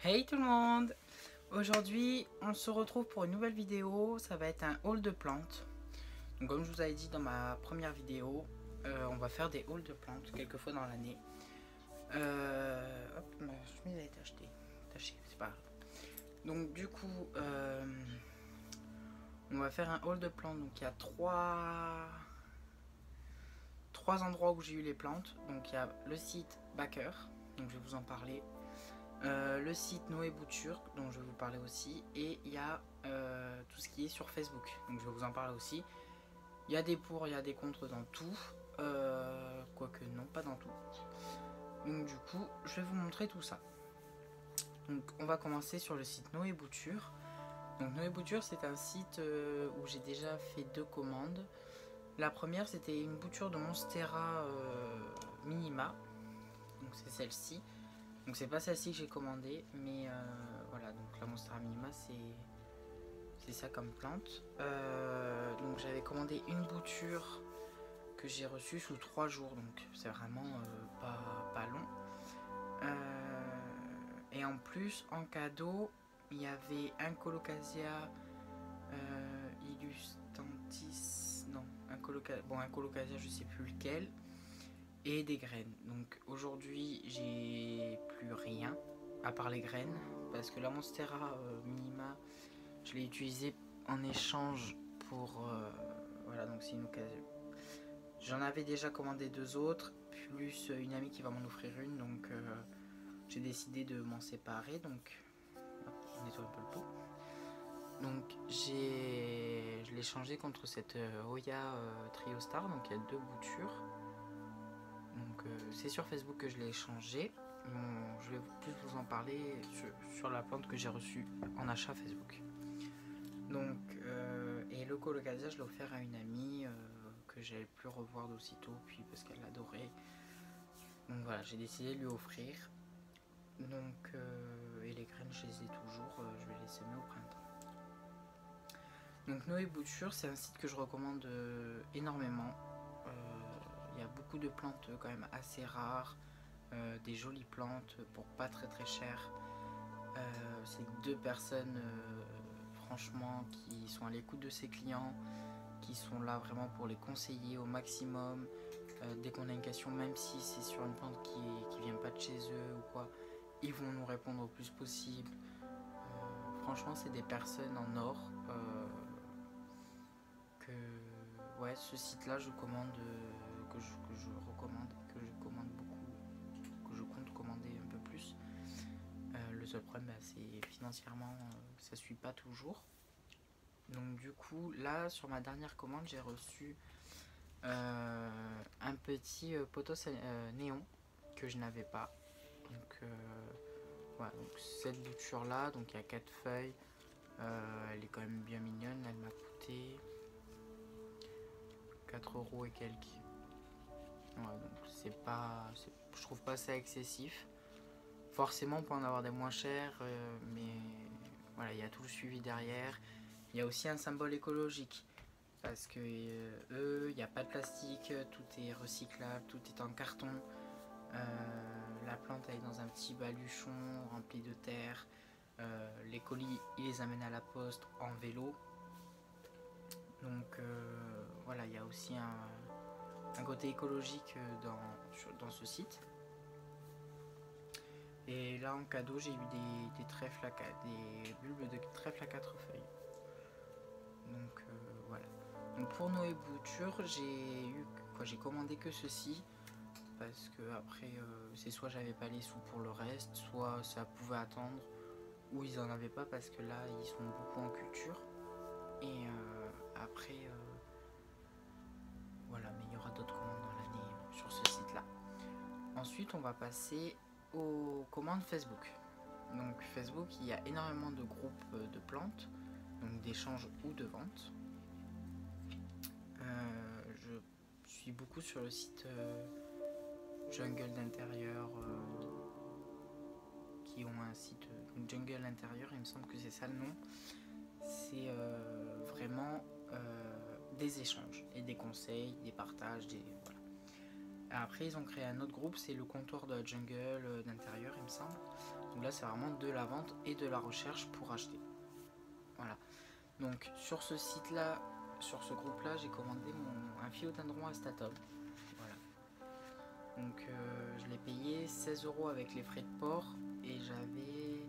Hey tout le monde! Aujourd'hui, on se retrouve pour une nouvelle vidéo. Ça va être un haul de plantes. Donc, comme je vous avais dit dans ma première vidéo, on va faire des hauls de plantes quelques fois dans l'année. Hop, ma chemise a été tachée, c'est pas grave. Donc, du coup, on va faire un haul de plantes. Donc, il y a trois endroits où j'ai eu les plantes. Donc, il y a le site Backer, donc je vais vous en parler. Le site Noé Bouture dont je vais vous parler aussi, et il y a tout ce qui est sur Facebook, donc je vais vous en parler aussi. Il y a des pour, il y a des contre dans tout, quoique non, pas dans tout. Donc du coup je vais vous montrer tout ça. Donc on va commencer sur le site Noé Bouture. Donc Noé Bouture, c'est un site où j'ai déjà fait 2 commandes. La première, c'était une bouture de Monstera Minima, donc c'est celle-ci. Donc c'est pas celle-ci que j'ai commandée, mais voilà, donc la Monstera Minima c'est ça comme plante. Donc j'avais commandé une bouture que j'ai reçue sous 3 jours, donc c'est vraiment pas long. Et en plus, en cadeau, il y avait un Colocasia illustantis, non, un Colocasia, je sais plus lequel, et des graines. Donc aujourd'hui, j'ai plus rien à part les graines, parce que la Monstera Minima, je l'ai utilisée en échange pour voilà, donc c'est une occasion. J'en avais déjà commandé 2 autres, plus une amie qui va m'en offrir une, donc j'ai décidé de m'en séparer. Donc on nettoie un peu le pot. Donc je l'ai changé contre cette Oya Trio Star, donc il y a 2 boutures. Donc c'est sur Facebook que je l'ai échangé. Bon, je vais plus vous en parler sur la plante que j'ai reçue en achat Facebook. Donc, et le Colocasia, je l'ai offert à une amie que j'allais plus revoir d'aussitôt, puis parce qu'elle l'adorait. Donc voilà, j'ai décidé de lui offrir. Donc, et les graines, je les ai toujours, je vais les semer au printemps. Donc Noé Bouture, c'est un site que je recommande énormément. Il y a beaucoup de plantes quand même assez rares, des jolies plantes pour pas très cher. C'est 2 personnes franchement qui sont à l'écoute de ses clients, qui sont là vraiment pour les conseiller au maximum. Dès qu'on a une question, même si c'est sur une plante qui vient pas de chez eux ou quoi, ils vont nous répondre au plus possible. Franchement, c'est des personnes en or que ouais, ce site-là, je commande, que je recommande, que je commande beaucoup, que je compte commander un peu plus. Le seul problème, c'est financièrement, ça suit pas toujours. Donc du coup, là, sur ma dernière commande, j'ai reçu un petit poteau néon que je n'avais pas. Donc voilà, donc cette bouture là, donc il y a 4 feuilles. Elle est quand même bien mignonne. Elle m'a coûté 4 € et quelques. Ouais, donc je trouve pas ça excessif. Forcément, on peut en avoir des moins chers, mais voilà, il y a tout le suivi derrière. Il y a aussi un symbole écologique. Parce que eux, il n'y a pas de plastique, tout est recyclable, tout est en carton. La plante elle est dans un petit baluchon rempli de terre. Les colis, ils les amènent à la poste en vélo. Donc voilà, il y a aussi un côté écologique dans ce site. Et là en cadeau, j'ai eu des trèfles des bulbes de trèfle à 4 feuilles. Donc voilà. Donc pour Noé Bouture, j'ai commandé que ceci parce que après c'est soit j'avais pas les sous pour le reste, soit ça pouvait attendre, ou ils en avaient pas parce que là ils sont beaucoup en culture. Et après voilà, mais il y aura d'autres commandes dans l'année sur ce site là. Ensuite on va passer aux commandes Facebook. Donc Facebook, il y a énormément de groupes de plantes, donc d'échange ou de vente. Je suis beaucoup sur le site Jungle d'intérieur, qui ont un site donc Jungle intérieur, il me semble que c'est ça le nom. C'est vraiment des échanges et des conseils, des partages, voilà. Après, ils ont créé un autre groupe, c'est le comptoir de la jungle d'intérieur, il me semble. Donc là, c'est vraiment de la vente et de la recherche pour acheter. Voilà. Donc sur ce site-là, sur ce groupe-là, j'ai commandé un philodendron Astatum. Voilà. Donc je l'ai payé 16 € avec les frais de port et j'avais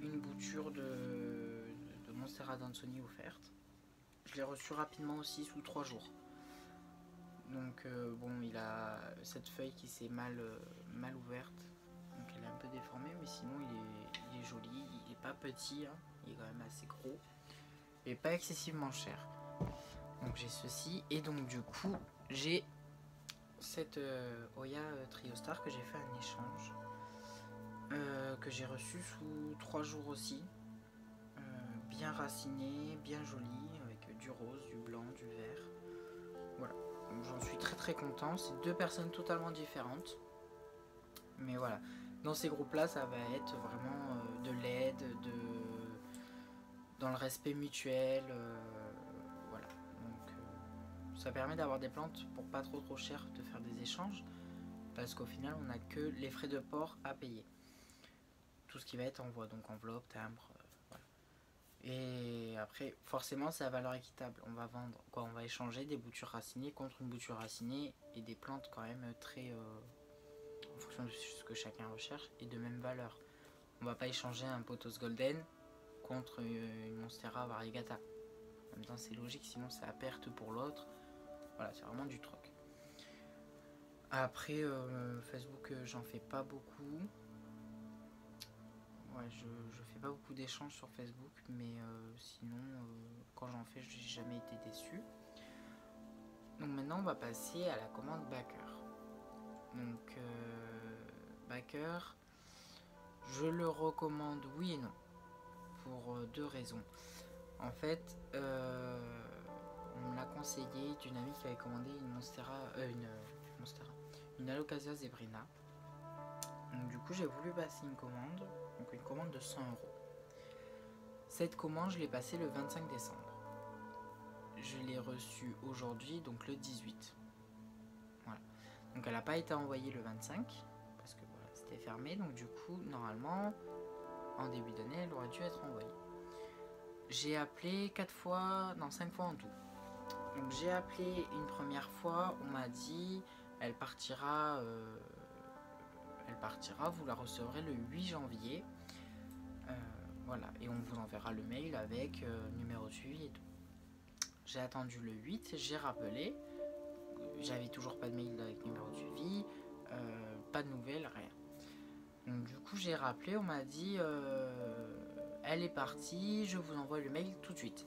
une bouture de Monstera d'Anthony offerte. Je l'ai reçu rapidement aussi sous 3 jours. Donc bon, il a cette feuille qui s'est mal ouverte. Donc elle est un peu déformée, mais sinon il est joli. Il n'est pas petit, hein. Il est quand même assez gros. Et pas excessivement cher. Donc j'ai ceci. Et donc du coup, j'ai cette Oya Triostar que j'ai fait un échange. Que j'ai reçu sous 3 jours aussi. Bien raciné, bien joli, avec du rose, du blanc, du vert. Voilà. Donc j'en suis très très content. C'est deux personnes totalement différentes. Mais voilà. Dans ces groupes-là, ça va être vraiment de l'aide, dans le respect mutuel. Voilà. Donc ça permet d'avoir des plantes pour pas trop cher, de faire des échanges. Parce qu'au final, on n'a que les frais de port à payer. Tout ce qui va être envoi, donc enveloppe, timbre. Voilà. Et après, forcément, c'est à valeur équitable. On va vendre, quoi, on va échanger des boutures racinées contre une bouture racinée et des plantes quand même très en fonction de ce que chacun recherche et de même valeur. On va pas échanger un Pothos Golden contre une Monstera Variegata. En même temps, c'est logique, sinon c'est à perte pour l'autre. Voilà, c'est vraiment du troc. Après, Facebook, j'en fais pas beaucoup. Ouais, je fais pas beaucoup d'échanges sur Facebook, mais sinon, quand j'en fais, j'ai jamais été déçu. Donc maintenant, on va passer à la commande Backer. Donc, Backer, je le recommande oui et non, pour deux raisons. En fait, on me l'a conseillé d'une amie qui avait commandé une Alocasia zebrina. Donc du coup, j'ai voulu passer une commande, donc une commande de 100 €. Cette commande, je l'ai passée le 25 décembre. Je l'ai reçue aujourd'hui, donc le 18. Voilà. Donc elle n'a pas été envoyée le 25, parce que voilà, c'était fermé. Donc du coup, normalement, en début d'année, elle aurait dû être envoyée. J'ai appelé 4 fois, non 5 fois en tout. Donc j'ai appelé une première fois, on m'a dit, elle partira, vous la recevrez le 8 janvier. Voilà, et on vous enverra le mail avec numéro de suivi et tout. J'ai attendu le 8, j'ai rappelé, j'avais toujours pas de mail avec numéro de suivi, pas de nouvelles, rien. Donc du coup j'ai rappelé, on m'a dit elle est partie, je vous envoie le mail tout de suite.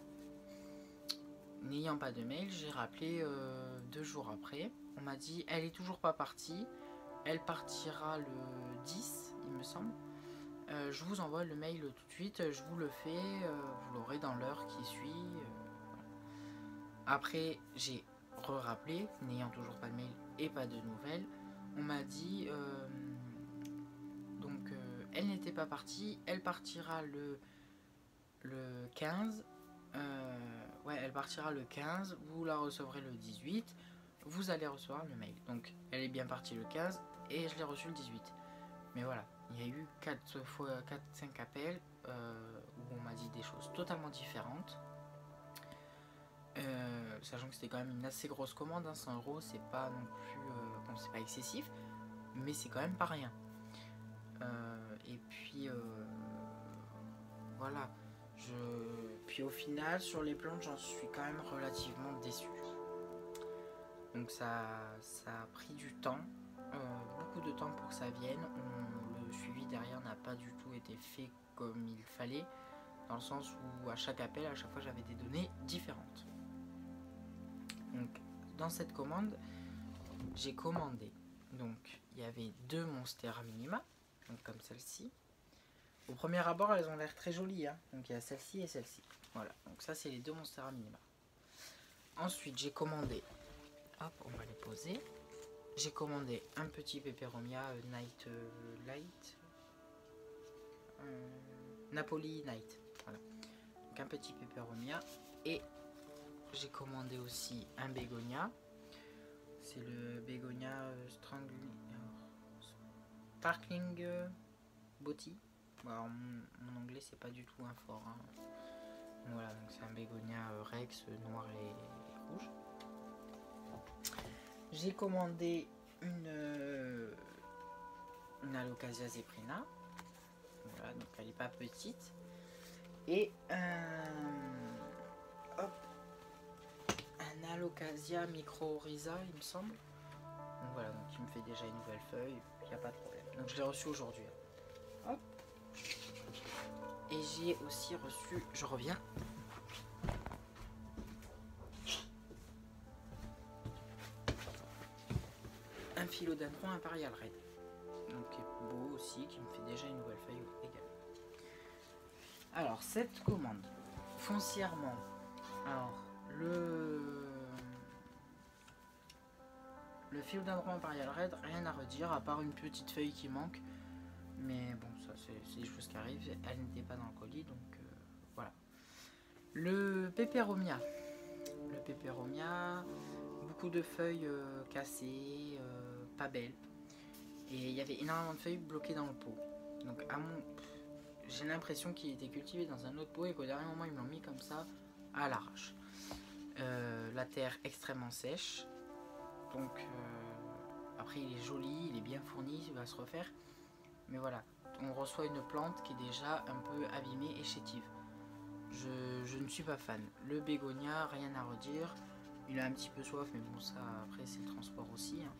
N'ayant pas de mail, j'ai rappelé 2 jours après, on m'a dit elle est toujours pas partie, elle partira le 10 il me semble. Je vous envoie le mail tout de suite, je vous le fais, vous l'aurez dans l'heure qui suit. Voilà. Après, j'ai re-rappelé, n'ayant toujours pas de mail et pas de nouvelles. On m'a dit, donc elle n'était pas partie, elle partira le 15. Ouais, elle partira le 15, vous la recevrez le 18, vous allez recevoir le mail. Donc elle est bien partie le 15 et je l'ai reçu le 18. Mais voilà, il y a eu 4-5 appels où on m'a dit des choses totalement différentes. Sachant que c'était quand même une assez grosse commande, hein, 100 €, c'est pas non plus. Bon, c'est pas excessif, mais c'est quand même pas rien. Et puis voilà. Puis au final, sur les plantes, j'en suis quand même relativement déçu. Donc ça a pris du temps. Beaucoup de temps pour que ça vienne. Le suivi derrière n'a pas du tout été fait comme il fallait, dans le sens où à chaque appel, à chaque fois j'avais des données différentes. Donc dans cette commande, j'ai commandé, donc il y avait 2 Monstera minima, donc comme celle-ci. Au premier abord, elles ont l'air très jolies, hein. Donc il y a celle-ci et celle-ci. Voilà, donc ça c'est les 2 Monstera minima. Ensuite j'ai commandé, hop, on va les poser. J'ai commandé un petit Peperomia Night Light, Napoli Night, voilà. Donc un petit Peperomia. Et j'ai commandé aussi un Bégonia. c'est le Bégonia Sparkling Botty. Bon, alors, mon anglais c'est pas du tout un fort. Hein. Voilà, donc c'est un Bégonia Rex noir et rouge. J'ai commandé une Alocasia zebrina. Voilà, donc elle est pas petite. Et hop, un Alocasia micro-rhiza, il me semble. Donc voilà, donc il me fait déjà une nouvelle feuille, il n'y a pas de problème. Donc je l'ai reçu aujourd'hui. Hop. Et j'ai aussi reçu, je reviens. Un philodendron impérial red. Donc qui est beau aussi, qui me fait déjà une nouvelle feuille également. Alors cette commande, foncièrement, alors le philodendron impérial red, rien à redire à part une petite feuille qui manque. Mais bon, ça c'est des choses qui arrivent. Elle n'était pas dans le colis, donc voilà. Le Peperomia. Le Peperomia, beaucoup de feuilles cassées, pas belles. Et il y avait énormément de feuilles bloquées dans le pot. Donc j'ai l'impression qu'il était cultivé dans un autre pot et qu'au dernier moment ils me l'ont mis comme ça à l'arrache. La terre extrêmement sèche. Donc après il est joli, il est bien fourni, il va se refaire. Mais voilà, on reçoit une plante qui est déjà un peu abîmée et chétive. Je ne suis pas fan. Le bégonia, rien à redire. Il a un petit peu soif, mais bon, ça après c'est le transport aussi. Hein.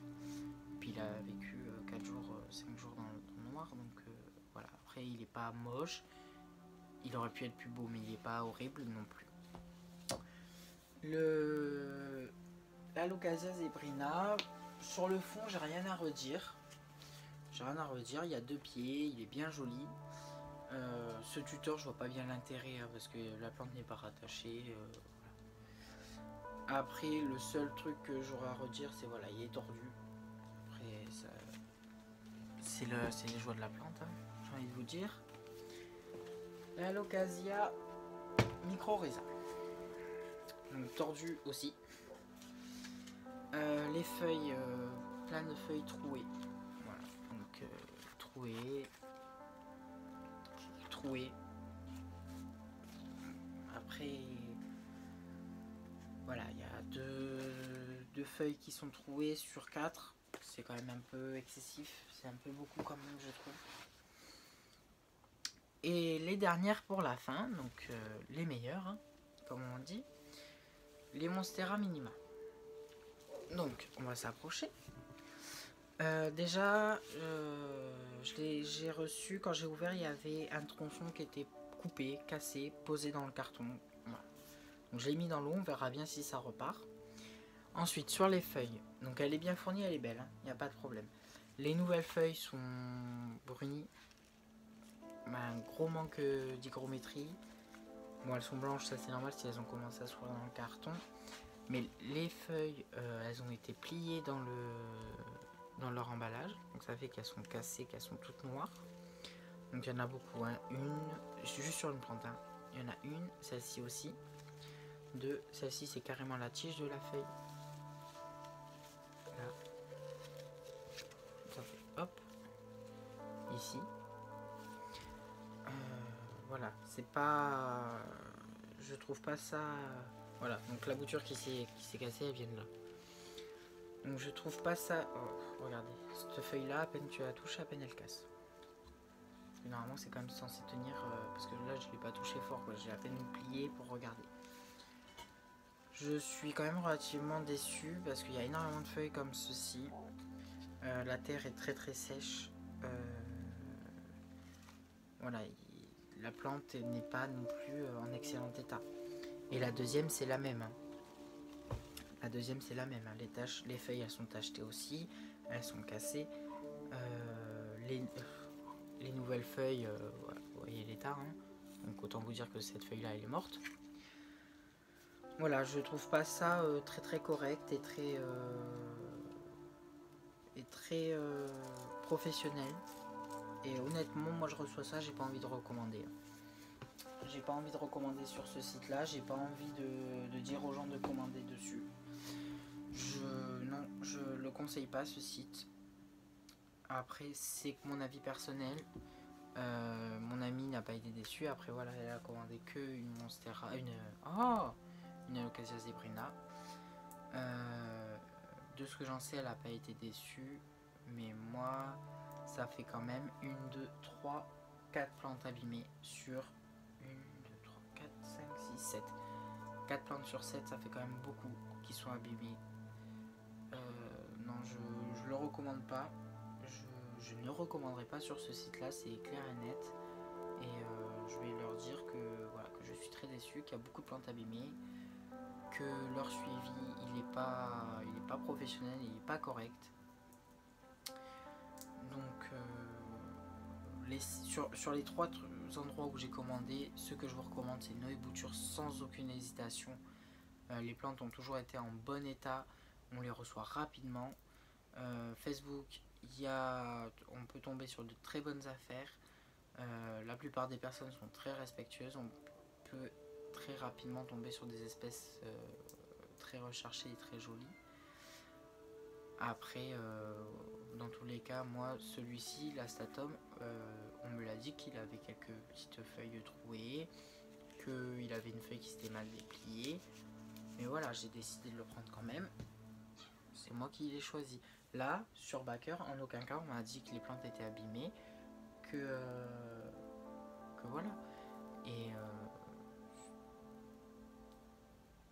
Puis il a vécu 4 jours, 5 jours dans le noir, donc voilà. Après il est pas moche. Il aurait pu être plus beau, mais il n'est pas horrible non plus. L'Alocasia zebrina, sur le fond, j'ai rien à redire. Il y a 2 pieds, il est bien joli. Ce tuteur, je vois pas bien l'intérêt hein, parce que la plante n'est pas rattachée. Voilà. Après, le seul truc que j'aurais à redire, c'est voilà, il est tordu. Après, c'est les joies de la plante, hein, j'ai envie de vous dire. L'Alocasia micro-rhiza. Donc tordu aussi. Les feuilles, plein de feuilles trouées. Voilà, donc trouées. Après, voilà, il y a deux feuilles qui sont trouées sur 4. C'est quand même un peu excessif. C'est un peu beaucoup quand même, je trouve. Et les dernières pour la fin, donc les meilleures, hein, comme on dit, les Monstera minima. Donc, on va s'approcher. Déjà, j'ai reçu, quand j'ai ouvert, il y avait un tronçon qui était coupé, cassé, posé dans le carton. Voilà. Donc, je l'ai mis dans l'eau, on verra bien si ça repart. Ensuite, sur les feuilles, donc elle est bien fournie, elle est belle, hein, il n'y a pas de problème. Les nouvelles feuilles sont brunies. Un gros manque d'hygrométrie. Bon, elles sont blanches, ça c'est normal si elles ont commencé à se rouler dans le carton. Mais les feuilles, elles ont été pliées dans leur emballage. Donc ça fait qu'elles sont cassées, qu'elles sont toutes noires. Donc il y en a beaucoup. Hein. Je suis juste sur une plante. Hein. Il y en a une, celle-ci aussi. 2, celle-ci c'est carrément la tige de la feuille. Là. Ça fait hop. Ici. Voilà, c'est pas... Je trouve pas ça... Voilà, donc la bouture qui s'est cassée, elle vient de là. Donc je trouve pas ça... Oh, regardez, cette feuille-là, à peine tu la touches, à peine elle casse. Normalement, c'est quand même censé tenir... parce que là, je l'ai pas touché fort, quoi. J'ai à peine plié pour regarder. Je suis quand même relativement déçu parce qu'il y a énormément de feuilles comme ceci. La terre est très très sèche. Voilà, la plante n'est pas non plus en excellent état. Et la deuxième, c'est la même. Hein. La deuxième, c'est la même. Hein. Les feuilles, elles sont tachetées aussi. Elles sont cassées. Les nouvelles feuilles, voilà, vous voyez l'état. Hein. Donc autant vous dire que cette feuille-là, elle est morte. Voilà, je trouve pas ça très très correct et très professionnel. Et honnêtement, moi je reçois ça, j'ai pas envie de recommander. J'ai pas envie de recommander sur ce site-là, j'ai pas envie de dire aux gens de commander dessus. Non, je le conseille pas ce site. Après, c'est que mon avis personnel. Mon amie n'a pas été déçue. Après, voilà, elle a commandé que une Monstera, une Alocasia zebrina. De ce que j'en sais, elle n'a pas été déçue. Mais moi, ça fait quand même 1, 2, 3, 4 plantes abîmées sur 1, 2, 3, 4, 5, 6, 7. 4 plantes sur 7, ça fait quand même beaucoup qui sont abîmées. Non, je le recommande pas. Je ne recommanderai pas sur ce site-là, c'est clair et net. Et je vais leur dire que, voilà, que je suis très déçu, qu'il y a beaucoup de plantes abîmées, que leur suivi il est pas professionnel, il n'est pas correct. Donc sur les 3 endroits où j'ai commandé, ce que je vous recommande c'est Noé Bouture sans aucune hésitation. Les plantes ont toujours été en bon état, on les reçoit rapidement. Facebook, on peut tomber sur de très bonnes affaires. La plupart des personnes sont très respectueuses. On peut très rapidement tomber sur des espèces très recherchées et très jolies. Après, dans tous les cas, moi, celui-ci, l'Astatum, on me l'a dit qu'il avait quelques petites feuilles trouées, qu'il avait une feuille qui s'était mal dépliée. Mais voilà, j'ai décidé de le prendre quand même. C'est moi qui l'ai choisi. Là, sur Backer, en aucun cas, on m'a dit que les plantes étaient abîmées, que voilà. Et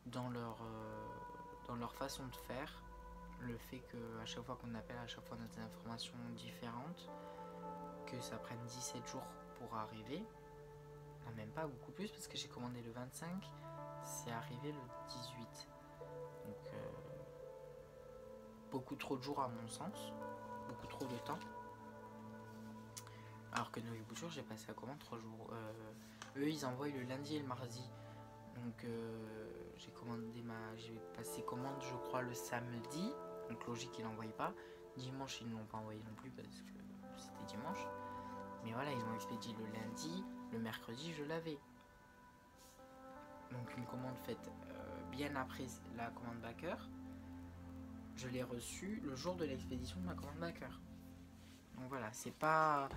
dans leur façon de faire, le fait qu'à chaque fois qu'on appelle, à chaque fois on a des informations différentes, que ça prenne 17 jours pour arriver, non, même pas beaucoup plus, parce que j'ai commandé le 25, c'est arrivé le 18. Donc beaucoup trop de jours à mon sens, beaucoup trop de temps. Alors que Noé Bouture, j'ai passé à commande 3 jours. Eux, ils envoient le lundi et le mardi. Donc j'ai passé commande, je crois, le samedi. Donc logique, ils n'envoyaient pas. Dimanche, ils ne l'ont pas envoyé non plus parce que c'était dimanche. Mais voilà, ils m'ont expédié le lundi. Le mercredi, je l'avais. Donc une commande faite bien après la commande Backer. Je l'ai reçue le jour de l'expédition de ma commande Backer. Donc voilà, c'est pas...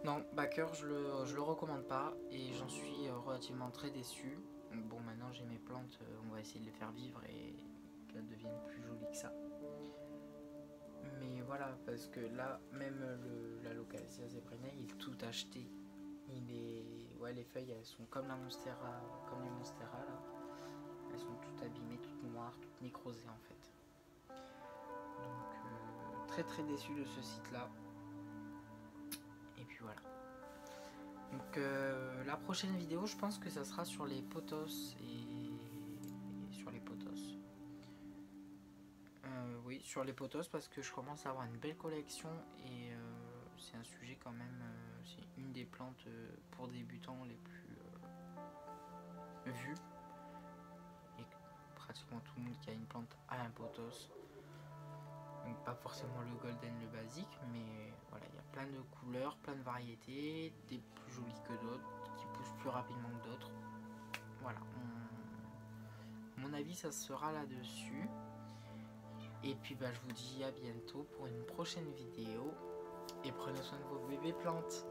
Non, Backer, je le recommande pas et j'en suis relativement très déçu. Donc bon, maintenant j'ai mes plantes, on va essayer de les faire vivre et qu'elles deviennent plus jolies que ça. Mais voilà, parce que là, même l'Alocasia zebrina, il est tout acheté. Ouais, les feuilles, elles sont comme les Monstera là. Elles sont toutes abîmées, toutes noires, toutes nécrosées en fait. Donc très très déçu de ce site là. Et puis voilà. Donc la prochaine vidéo, je pense que ça sera sur les pothos et sur les pothos. Oui, sur les pothos parce que je commence à avoir une belle collection et c'est un sujet quand même, c'est une des plantes pour débutants les plus vues. Et pratiquement tout le monde qui a une plante a un pothos. Donc pas forcément le golden, le basique, mais voilà, il y a plein de couleurs, plein de variétés, des plus jolies que d'autres, qui poussent plus rapidement que d'autres. Voilà, mon avis ça sera là-dessus. Et puis bah, je vous dis à bientôt pour une prochaine vidéo. Et prenez soin de vos bébés plantes.